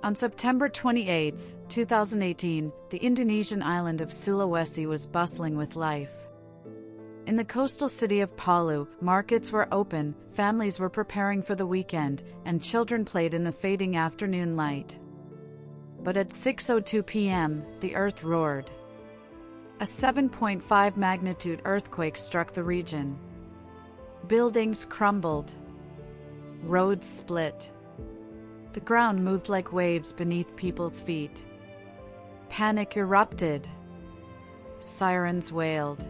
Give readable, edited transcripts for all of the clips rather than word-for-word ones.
On September 28, 2018, the Indonesian island of Sulawesi was bustling with life. In the coastal city of Palu, markets were open, families were preparing for the weekend, and children played in the fading afternoon light. But at 6:02 p.m., the earth roared. A 7.5 magnitude earthquake struck the region. Buildings crumbled. Roads split. The ground moved like waves beneath people's feet. Panic erupted. Sirens wailed.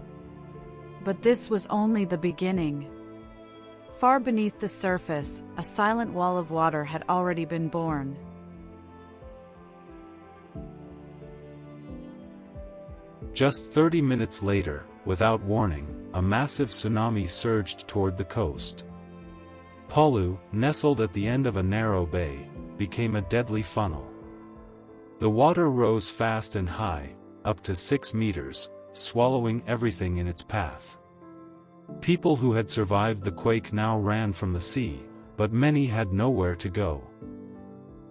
But this was only the beginning. Far beneath the surface, a silent wall of water had already been born. Just 30 minutes later, without warning, a massive tsunami surged toward the coast. Palu, nestled at the end of a narrow bay, became a deadly funnel. The water rose fast and high, up to 6 meters, swallowing everything in its path. People who had survived the quake now ran from the sea, but many had nowhere to go.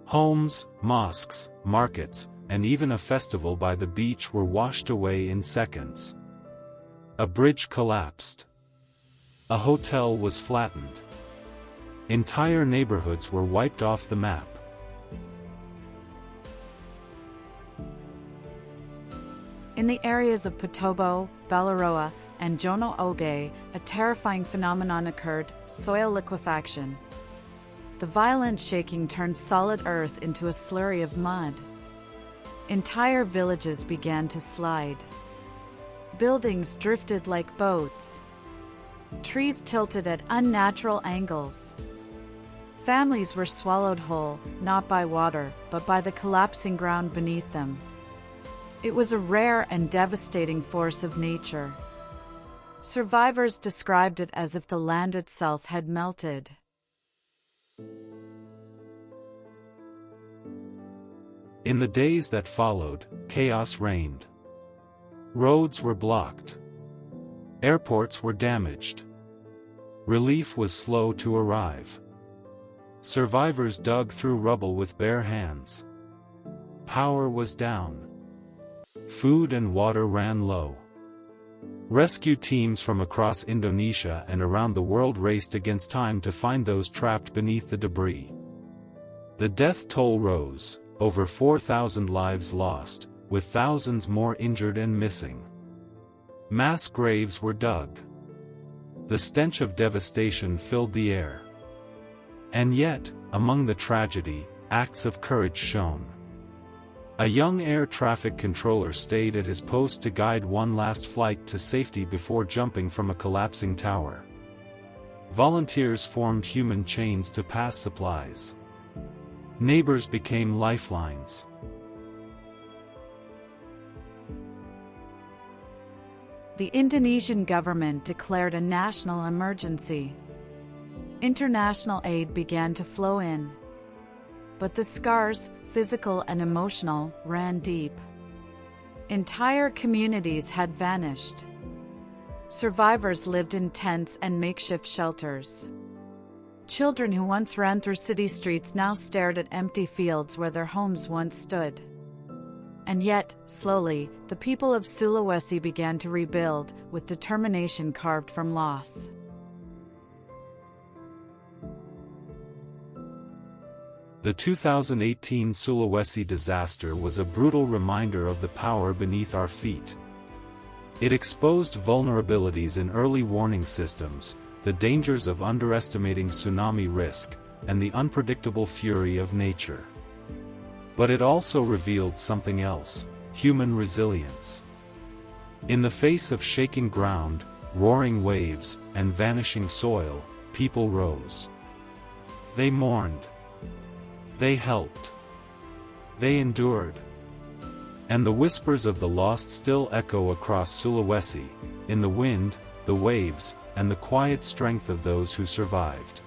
Homes, mosques, markets, and even a festival by the beach were washed away in seconds. A bridge collapsed. A hotel was flattened. Entire neighborhoods were wiped off the map. In the areas of Petobo, Balaroa, and Jono Oge, a terrifying phenomenon occurred: soil liquefaction. The violent shaking turned solid earth into a slurry of mud. Entire villages began to slide. Buildings drifted like boats. Trees tilted at unnatural angles. Families were swallowed whole, not by water, but by the collapsing ground beneath them. It was a rare and devastating force of nature. Survivors described it as if the land itself had melted. In the days that followed, chaos reigned. Roads were blocked. Airports were damaged. Relief was slow to arrive. Survivors dug through rubble with bare hands. Power was down. Food and water ran low. Rescue teams from across Indonesia and around the world raced against time to find those trapped beneath the debris. The death toll rose, over 4,000 lives lost, with thousands more injured and missing. Mass graves were dug. The stench of devastation filled the air. And yet, among the tragedy, acts of courage shone. A young air traffic controller stayed at his post to guide one last flight to safety before jumping from a collapsing tower. Volunteers formed human chains to pass supplies. Neighbors became lifelines. The Indonesian government declared a national emergency. International aid began to flow in. But the scars, physical and emotional, ran deep. Entire communities had vanished. Survivors lived in tents and makeshift shelters. Children who once ran through city streets now stared at empty fields where their homes once stood. And yet, slowly, the people of Sulawesi began to rebuild, with determination carved from loss. The 2018 Sulawesi disaster was a brutal reminder of the power beneath our feet. It exposed vulnerabilities in early warning systems, the dangers of underestimating tsunami risk, and the unpredictable fury of nature. But it also revealed something else: human resilience. In the face of shaking ground, roaring waves, and vanishing soil, people rose. They mourned. They helped. They endured. And the whispers of the lost still echo across Sulawesi, in the wind, the waves, and the quiet strength of those who survived.